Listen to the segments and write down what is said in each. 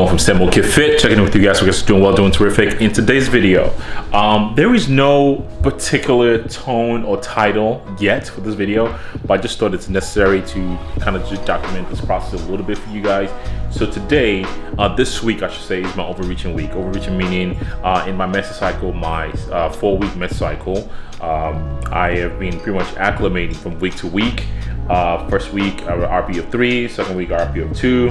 From SAMOKFIT, checking in with you guys. So you guys are doing well, doing terrific. In today's video, there is no particular tone or title yet for this video, but I just thought it's necessary to kind of just document this process a little bit for you guys. So today, this week I should say, is my overreaching week. Overreaching meaning in my mesocycle, my 4-week mesocycle, I have been pretty much acclimating from week to week. First week RP of 3, second week RP of 2,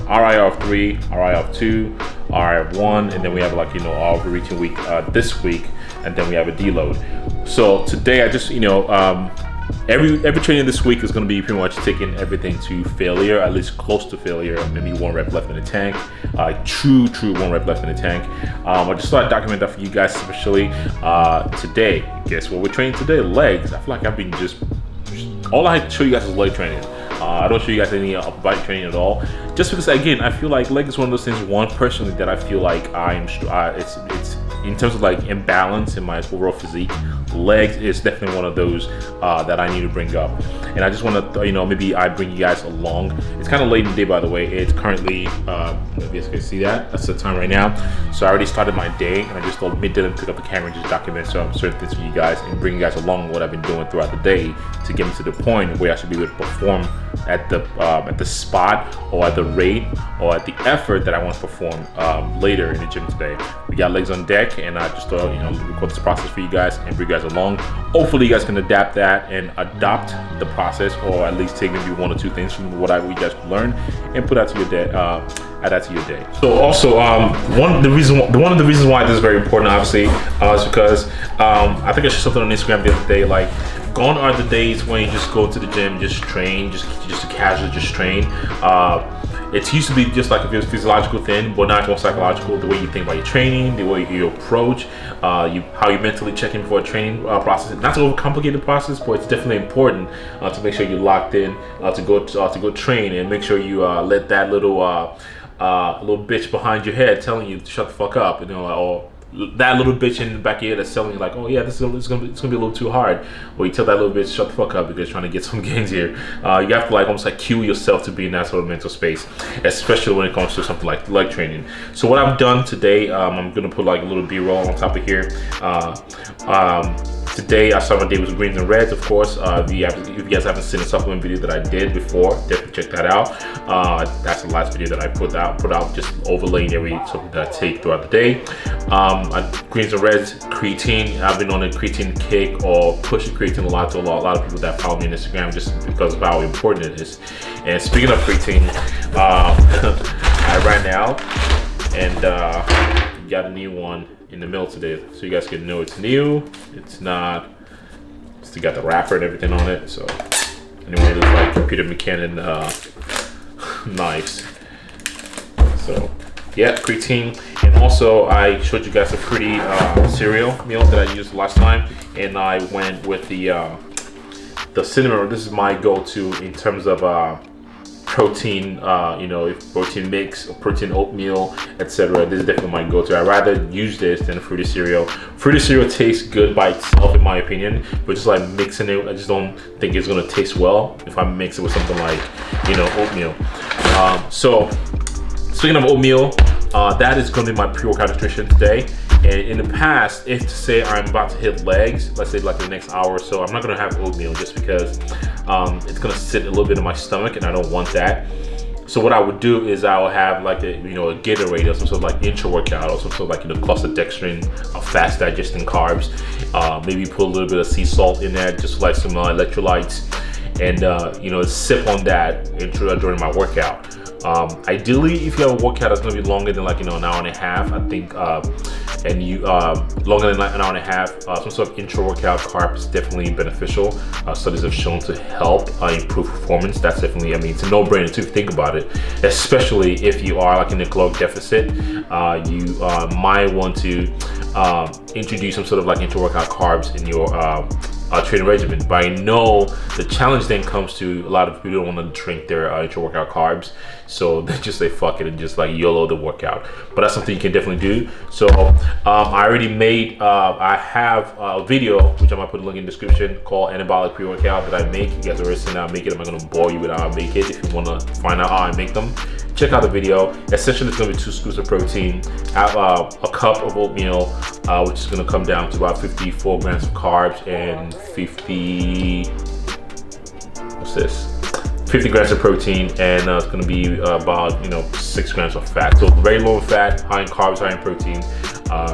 RIR of 3, RIR of 2, RIR of 1, and then we have like, you know, our overreaching week this week, and then we have a deload. So today I just, you know, every training this week is going to be pretty much taking everything to failure, at least close to failure, maybe 1 rep left in the tank, true 1 rep left in the tank. I just thought I'd document that for you guys, especially today. Guess what we're training today? Legs. I feel like I've been just all I show you guys is leg training. I don't show you guys any upper body training at all, just because again I feel like leg is one of those things, one personally, that I feel like it's in terms of like imbalance in my overall physique. Legs is definitely one of those that I need to bring up, and I just want to, you know, maybe I bring you guys along. It's kind of late in the day, by the way. It's currently if you guys can see that's the time right now. So I already started my day, and I just thought mid-day pick up the camera and just document some certain things for you guys and bring you guys along what I've been doing throughout the day to get me to the point where I should be able to perform at the spot or at the rate or at the effort that I want to perform later in the gym today. We got legs on deck, and I just thought, you know, record this process for you guys and bring you guys along. Hopefully you guys can adapt that and adopt the process, or at least take maybe 1 or 2 things from what you guys learned and put that to your day. Add that to your day. So also one of the reasons why this is very important, obviously, is because I think I shared something on Instagram the other day, like, gone are the days when you just go to the gym, just train, just casually just train. It used to be just like a physiological thing, but now it's more psychological. The way you think about your training, the way you approach, how you mentally check in before a training process. Not to overcomplicate the process, but it's definitely important to make sure you're locked in to go train, and make sure you let that little bitch behind your head telling you to shut the fuck up, you know, or that little bitch in the back of your head that's telling you like, oh yeah, it's gonna be a little too hard. Well, you tell that little bitch, shut the fuck up, because you're trying to get some gains here. You have to like almost like cue yourself to be in that sort of mental space, especially when it comes to something like leg training. So what I've done today, I'm gonna put like a little B-roll on top of here. Today I started my day with greens and reds, of course. If you guys haven't seen the supplement video that I did before, definitely check that out. That's the last video that I put out, just overlaying every something that I take throughout the day. Greens and reds, creatine. I've been on a creatine kick, or pushing creatine a lot to a lot of people that follow me on Instagram, just because of how important it is. And speaking of creatine, I ran out and got a new one in the mail today, so you guys can know it's new. It's not, still got the wrapper and everything on it. So anyway, it's like Peter McKinnon knives. So yeah, creatine. And also I showed you guys a pretty cereal meal that I used last time, and I went with the cinnamon. This is my go-to in terms of protein, you know, if protein mix or protein oatmeal, etc. This is definitely my go-to. I'd rather use this than fruity cereal. Fruity cereal tastes good by itself, in my opinion, but just like mixing it, I just don't think it's gonna taste well if I mix it with something like, you know, oatmeal. So speaking of oatmeal, that is gonna be my pre-workout nutrition today. And in the past, if to say I'm about to hit legs, let's say like in the next hour or so, I'm not gonna have oatmeal, just because it's gonna sit a little bit in my stomach, and I don't want that. So what I would do is I will have like a, you know, a Gatorade or some sort of like intra-workout, or some sort of like, you know, cluster dextrin, fast digesting carbs. Maybe put a little bit of sea salt in there, just like some electrolytes, and you know, sip on that during my workout. Ideally, if you have a workout that's going to be longer than like, you know, an hour and a half, I think, and you longer than like an hour and a half, some sort of intra-workout carb is definitely beneficial. Studies have shown to help improve performance. That's definitely, I mean, it's a no-brainer too, if you think about it, especially if you are like in a caloric deficit. You might want to introduce some sort of like intra-workout carbs in your training regimen. But I know the challenge then comes to a lot of people don't want to drink their intra-workout carbs, so they just say fuck it and just like YOLO the workout. But that's something you can definitely do. So I already made, I have a video, which I might put a link in the description, called Anabolic Pre-Workout that I make. You guys already seen how I make it. I'm not going to bore you with how I make it. If you want to find out how I make them, check out the video. Essentially, it's gonna be 2 scoops of protein, have a cup of oatmeal, which is gonna come down to about 54 grams of carbs and 50 grams of protein, and it's going to be about 6 grams of fat. So very low in fat, high in carbs, high in protein.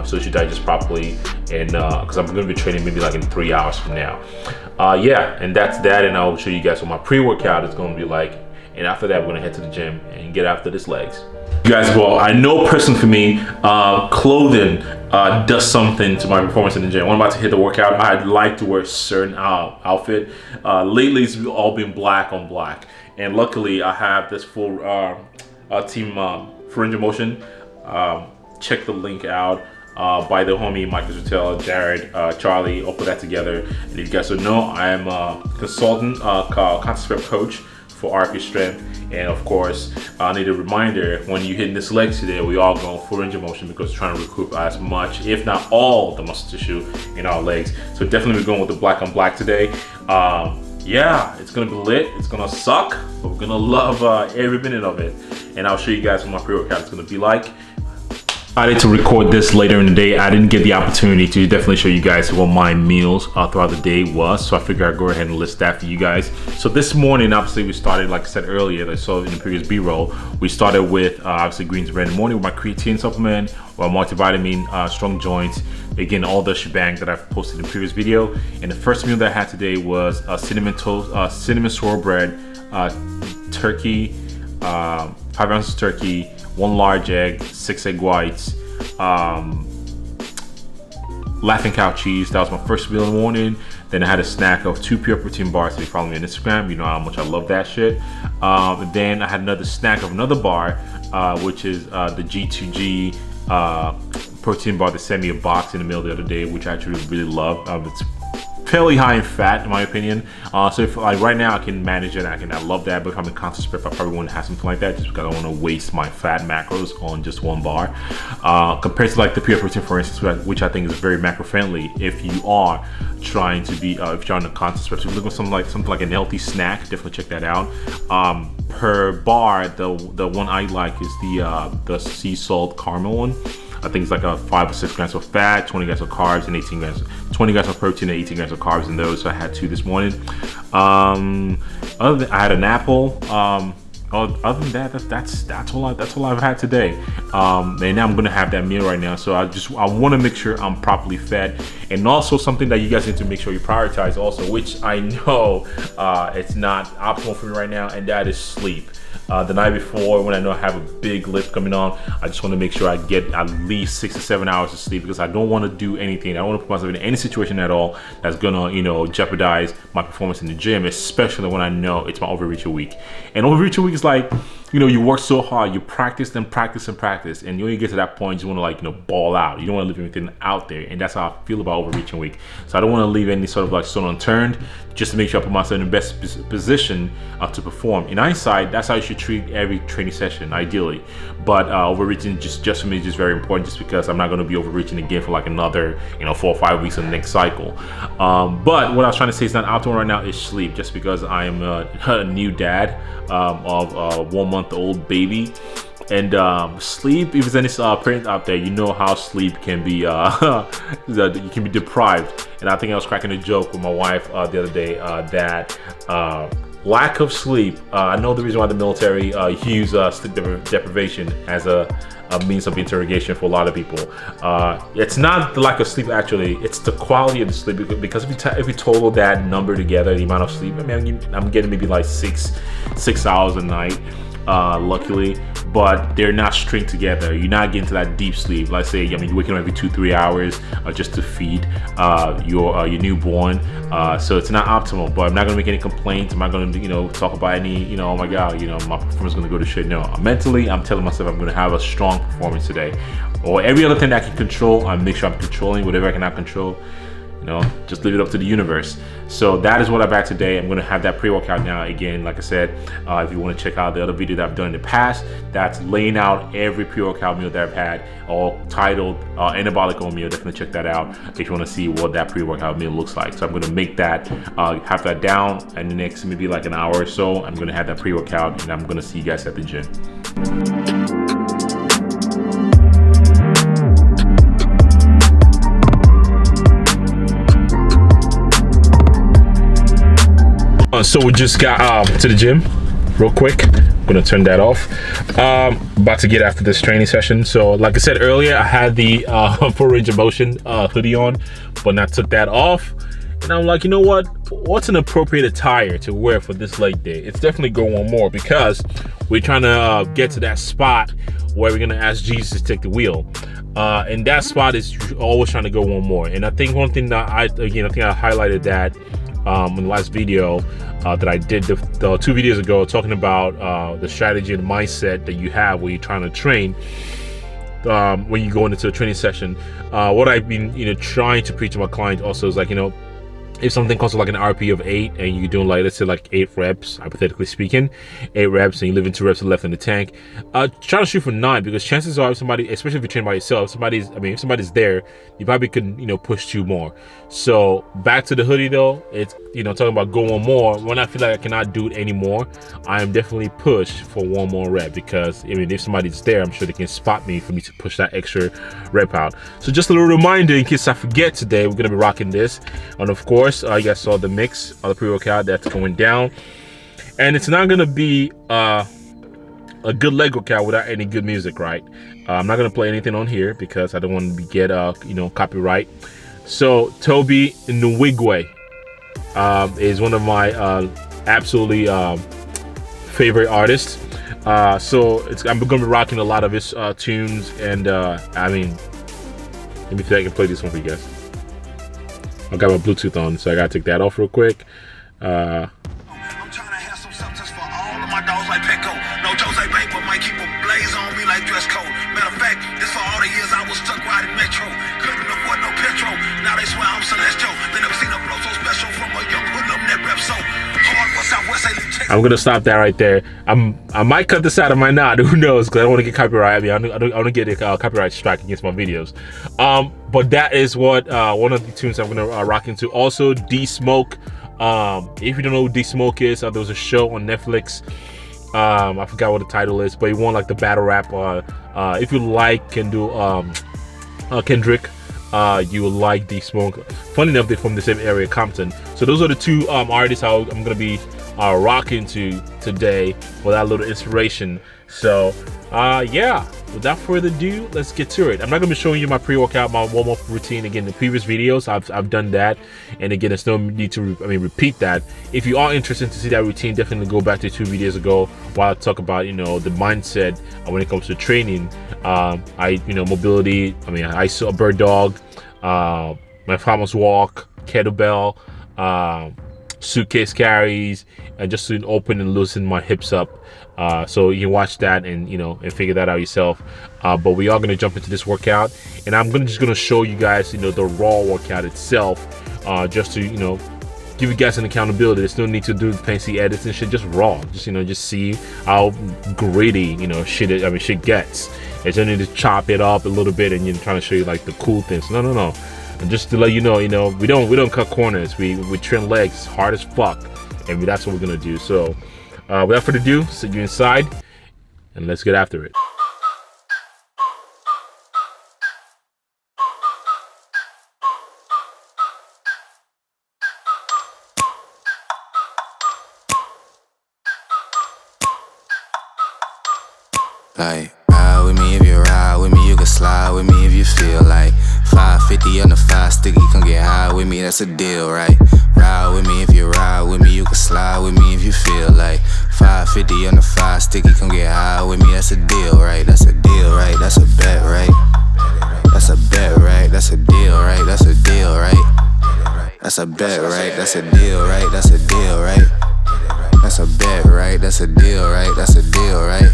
So it should digest properly, and because I'm going to be training maybe like in 3 hours from now. Yeah, and that's that, and I'll show you guys what my pre-workout is going to be like. And after that, we're going to head to the gym and get after this legs. You guys, well, I know personally for me, clothing does something to my performance in the gym. When I'm about to hit the workout, I'd like to wear a certain outfit. Lately, it's all been black on black. And luckily, I have this full team for range of motion. Check the link out by the homie Michael Zutel, Jared, Charlie. I'll put that together. And if you guys don't know, I am a consultant, concept coach for RP Strength. And of course, I need a reminder, when you're hitting this leg today, we all go full range of motion because we're trying to recoup as much, if not all, the muscle tissue in our legs. So definitely we're going with the black on black today. Yeah, it's gonna be lit, it's gonna suck, but we're gonna love every minute of it. And I'll show you guys what my pre-workout is gonna be like. I need to record this later in the day. I didn't get the opportunity to definitely show you guys what my meals throughout the day was, so I figured I'd go ahead and list that for you guys. So this morning, obviously, we started, like I said earlier, I saw in the previous B-roll, we started with obviously greens and red in the morning with my creatine supplement, or multivitamin, strong joints, again, all the shebang that I've posted in the previous video. And the first meal that I had today was cinnamon toast, cinnamon swirl bread, turkey, 5 ounces of turkey, 1 large egg, 6 egg whites, Laughing Cow cheese. That was my first meal in the morning. Then I had a snack of 2 pure protein bars. If you follow me on Instagram, you know how much I love that shit. Then I had another snack of another bar, which is the G2G protein bar. They sent me a box in the mail the other day, which I actually really love. It's fairly high in fat, in my opinion. So if like right now I can manage it, I love that. But if I'm in conscious prep, I probably wouldn't have something like that, just because I don't want to waste my fat macros on just 1 bar. Compared to like the pure protein, for instance, which I think is very macro friendly. If you are trying to be, if you're on a conscious prep, so if you're looking for something like a healthy snack, definitely check that out. Per bar, the one I like is the sea salt caramel one. I think it's like a 5 or 6 grams of fat, 20 grams of carbs, and 20 grams of protein and 18 grams of carbs in those. So I had 2 this morning. I had an apple. Other than that, that's all I've had today. And now I'm gonna have that meal right now. So I want to make sure I'm properly fed, and also something that you guys need to make sure you prioritize also, which I know it's not optimal for me right now, and that is sleep. The night before, when I know I have a big lift coming on, I just want to make sure I get at least 6 to 7 hours of sleep, because I don't want to do anything. I don't want to put myself in any situation at all that's gonna, jeopardize my performance in the gym, especially when I know it's my Overreaching week. And Overreaching week is like, you work so hard, you practice and practice and practice, and you get to that point, you want to ball out. You don't want to leave anything out there, and that's how I feel about Overreaching week. So I don't want to leave any sort of like stone unturned, just to make sure I put myself in the best position to perform. In hindsight, that's how you should treat every training session, ideally. But overreaching just for me is just very important, just because I'm not going to be overreaching again for like another 4 or 5 weeks in the next cycle. But what I was trying to say is not optimal right now is sleep, just because I am a new dad of a 1-month-old baby. And sleep, if there's any parents out there, you know how sleep can be, you can be deprived. And I think I was cracking a joke with my wife the other day that lack of sleep, I know the reason why the military use sleep deprivation as a means of interrogation for a lot of people. It's not the lack of sleep, actually, it's the quality of the sleep, because if we total that number together, the amount of sleep, I'm getting maybe like 6 hours a night, luckily, but they're not stringed together. You're not getting to that deep sleep. Let's say, you're waking up every 2-3 hours just to feed your newborn. So it's not optimal, but I'm not gonna make any complaints. I'm not gonna, talk about any, oh my God, my performance is gonna go to shit. No, mentally, I'm telling myself I'm gonna have a strong performance today. Or every other thing that I can control, I make sure I'm controlling whatever I cannot control. You know, just leave it up to the universe. So that is what I've had today. I'm going to have that pre-workout now. Again, like I said, if you want to check out the other video that I've done in the past, that's laying out every pre-workout meal that I've had, all titled anabolic meal. Definitely check that out if you want to see what that pre-workout meal looks like. So I'm going to make that, have that down, and the next maybe like an hour or so, I'm going to have that pre-workout, and I'm going to see you guys at the gym. So we just got to the gym real quick. I'm gonna turn that off. About to get after this training session. So like I said earlier, I had the full range of motion hoodie on, but I took that off, and I'm like, you know what, what's an appropriate attire to wear for this leg day? It's definitely Go One More, because we're trying to get to that spot where we're gonna ask Jesus to take the wheel. And that spot is always trying to go one more. And I think one thing that I highlighted that in the last video that I did the 2 videos ago, talking about the strategy and mindset that you have when you're trying to train, when you go into a training session. What I've been trying to preach to my clients also is, like, if something comes to like an RP of 8 and you're doing, like, let's say like 8 reps, hypothetically speaking, 8 reps, and you leave 2 reps left in the tank, try to shoot for 9, because chances are, if somebody, especially if you train by yourself, if somebody's there, you probably could push 2 more. So back to the hoodie though, it's talking about Go One More. When I feel like I cannot do it anymore, I am definitely pushed for 1 more rep, because if somebody's there, I'm sure they can spot me for me to push that extra rep out. So just a little reminder in case I forget, today we're gonna be rocking this, and of course you guys saw the mix of the pre-workout that's going down, and it's not gonna be a good leg workout without any good music, right? I'm not gonna play anything on here because I don't want to get copyright. So Toby Nwigwe is one of my absolutely favorite artists. So I'm gonna be rocking a lot of his tunes, and let me see if I can play this one for you guys. I got my Bluetooth on, so I gotta take that off real quick. I'm trying to have some substance for all of my dogs like Petco. No Jose Bank, but might keep a blaze on me like dress code. Matter of fact, this for all the years I was stuck riding Metro. Couldn't afford no petrol. Now they swear I'm Celestial. They never seen a blow so special from a young hoodlum that rep so hard for Southwest Elite. I'm gonna stop that right there. I might cut this out of my knot. Who knows? Because I don't want to get copyright. I don't want to get a copyright strike against my videos. But that is what one of the tunes I'm gonna rock into. Also, D-Smoke. If you don't know who D-Smoke is, there was a show on Netflix. I forgot what the title is, but he won like the battle rap. If you like Kendrick, you will like D-Smoke. Funny enough, they're from the same area, Compton. So those are the 2 artists I'm gonna be rocking to today for that little inspiration. So yeah, without further ado, let's get to it. I'm not gonna be showing you my pre-workout, my warm-up routine again. In the previous videos, I've done that, and again, there's no need to repeat that. If you are interested to see that routine, definitely go back to 2 videos ago while I talk about the mindset when it comes to training. Mobility. I saw a bird dog, my farmer's walk, kettlebell, suitcase carries, and just to open and loosen my hips up. So you can watch that and and figure that out yourself. But we are going to jump into this workout, and I'm just going to show you guys the raw workout itself, just to give you guys an accountability. There's no need to do fancy edits and shit, just raw, just see how gritty shit gets. There's no need to chop it up a little bit and trying to show you like the cool things. No. And just to let you know, we don't cut corners. We trim legs hard as fuck, and that's what we're gonna do. So without further ado, sit you inside and let's get after it. Like, ride with me if you ride with me, you can slide with me if you feel like 550 on the 5 sticky, come get high with me, that's a deal, right? Ride with me if you ride with me, you can slide with me if you feel like 550 on the 5 sticky, come get high with me, that's a deal, right? That's a deal, right? That's a bet, right? That's a bet, right? That's a deal, right? That's a deal, right? That's a bet, right? That's a deal, right? That's a deal, right? That's a bet, right? That's a deal, right? That's a deal, right?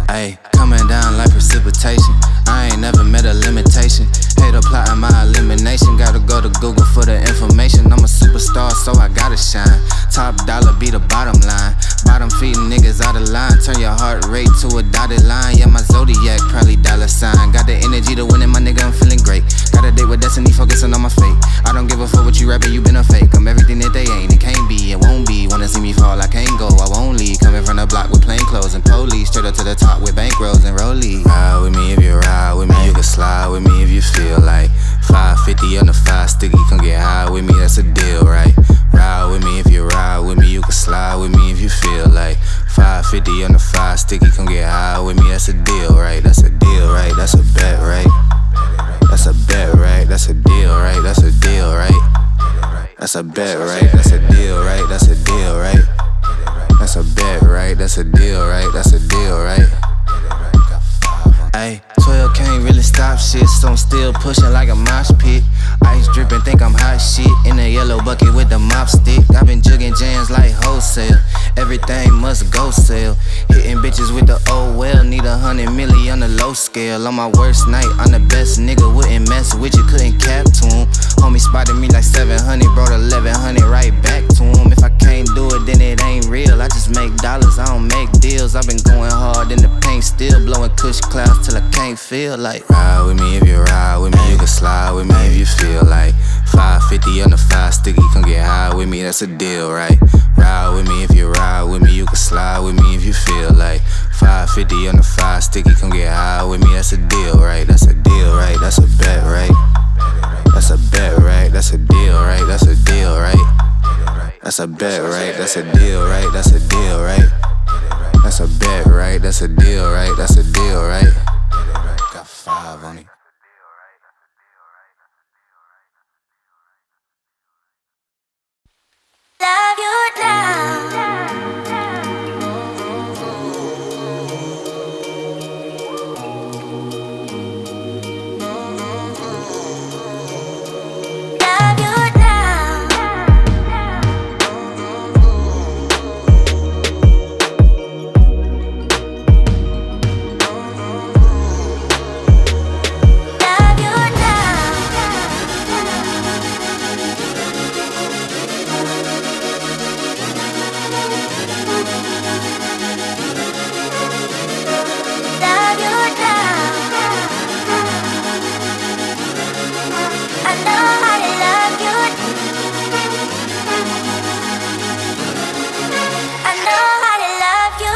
Ayy, coming down like precipitation. I ain't never met a limitation. Hater plotting my elimination. Gotta go to Google for the information. I'm a superstar, so I gotta shine. Top dollar be the bottom line. Bottom feeding niggas out of line. Turn your heart rate to a dotted line. Yeah, my zodiac probably dollar sign. Got the energy to win it, my nigga, I'm feeling great. Got a date with destiny, focusing on my fate. I don't give a fuck what you rapping, you been a fake. I'm everything that they ain't, it can't be, it won't be. Wanna see me fall, I can't go, I won't leave. Coming from the block with plain clothes and police. Straight up to the top with bankrolls and rollies. Ride with me if you ride with me, you can slide with me if you feel like 550 on the 5 sticky, come get high with me, that's a deal, right? Ride with me if you ride with me, you can slide with me if you feel like 550 on the 5 sticky, come get high with me, that's a deal, right? That's a deal, right? That's a bet, right? That's a bet, right? That's a deal, right? That's a deal, right? That's a bet, right? That's a deal, right? That's a deal, right? That's a bet, right? That's a deal, right? That's a deal, right? Ayy, 12 can't really stop shit, so I'm still pushing like a mosh pit. Ice dripping, think I'm hot shit. In a yellow bucket with the mop stick. I've been jugging jams like wholesale. Everything must go sell. Hitting bitches with the oh well. Need 100 milli on the low scale. On my worst night, I'm the best nigga. Wouldn't mess with you, couldn't cap to him. Homie spotted me like 700, brought 1100 right back to him. If I can't do it, then it ain't real. I just make dollars, I don't make deals. I've been going hard in the paint, still blowing kush clouds till I can't feel like. Ride with me if you ride with me, you can slide with me if you feel like 550 on the 5 sticky, come get high with me, that's a deal, right? Ride with me if you ride with me, you can slide with me if you feel like 550 on the 5 sticky, come get high with me, that's a deal, right? That's a deal, right? That's a bet, right? That's a bet, right? That's a deal, right? That's a deal, right? That's a bet, right? That's a deal, right? That's a deal, right? That's a bet, right? That's a deal, right? That's a deal, right? Got 5 on it. Love you now. Love you now. Love you Love you now. I know how to love you. I know how to love you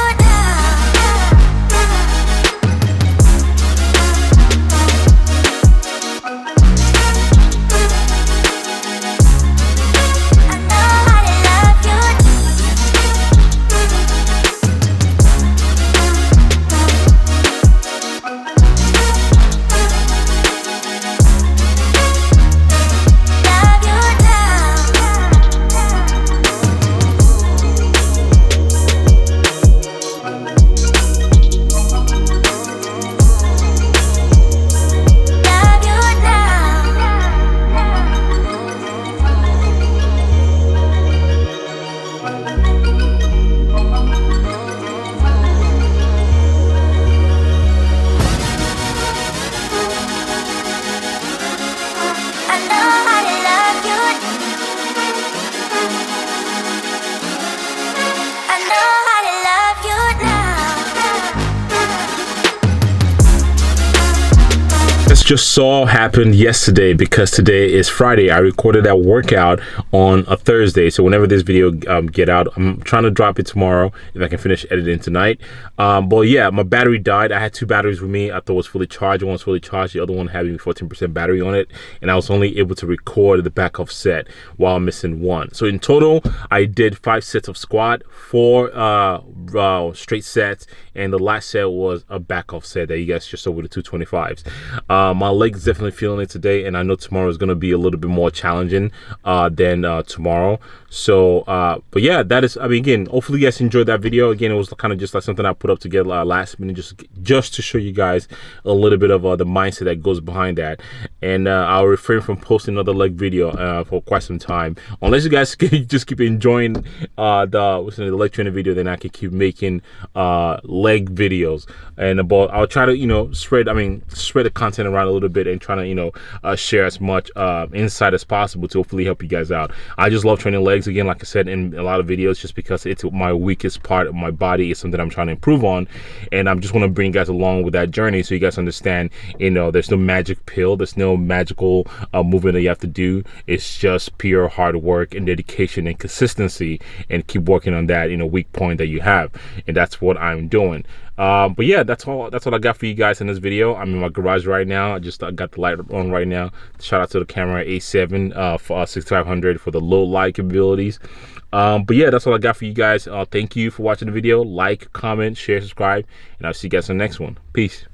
I know how to love you. Love you Love you I know how to love you. I know how to love you now. This just so happened yesterday because today is Friday. I recorded that workout on a Thursday, so whenever this video get out, I'm trying to drop it tomorrow if I can finish editing tonight. But yeah, my battery died. I had 2 batteries with me. I thought it was fully charged. One was fully charged, the other one having 14% battery on it, and I was only able to record the back off set while missing one. So in total, I did 5 sets of squat, 4 straight sets, and the last set was a back off set that you guys just saw with the 225s. my leg's definitely feeling it today, and I know tomorrow is going to be a little bit more challenging than tomorrow. So but yeah, that is, I mean, again, hopefully you guys enjoyed that video. Again, it was kind of just like something I put up together last minute, just to show you guys a little bit of the mindset that goes behind that. And I'll refrain from posting another leg video for quite some time, unless you guys just keep enjoying the leg training video. Then I can keep making leg videos, and I'll try to, you know, spread the content around a little bit, and trying to, you know, share as much insight as possible to hopefully help you guys out. I just love training legs, again, like I said in a lot of videos, just because it's my weakest part of my body. It's something I'm trying to improve on, and I'm just want to bring you guys along with that journey, so you guys understand, you know, there's no magic pill, there's no magical movement that you have to do. It's just pure hard work and dedication and consistency, and keep working on that, you know, weak point that you have, and that's what I'm doing. But yeah, that's all I got for you guys in this video. I'm in my garage right now. I got the light on right now. Shout out to the camera A7 for 6500 for the low light capabilities. But yeah, that's all I got for you guys. Thank you for watching the video. Like, comment, share, subscribe, and I'll see you guys in the next one. Peace.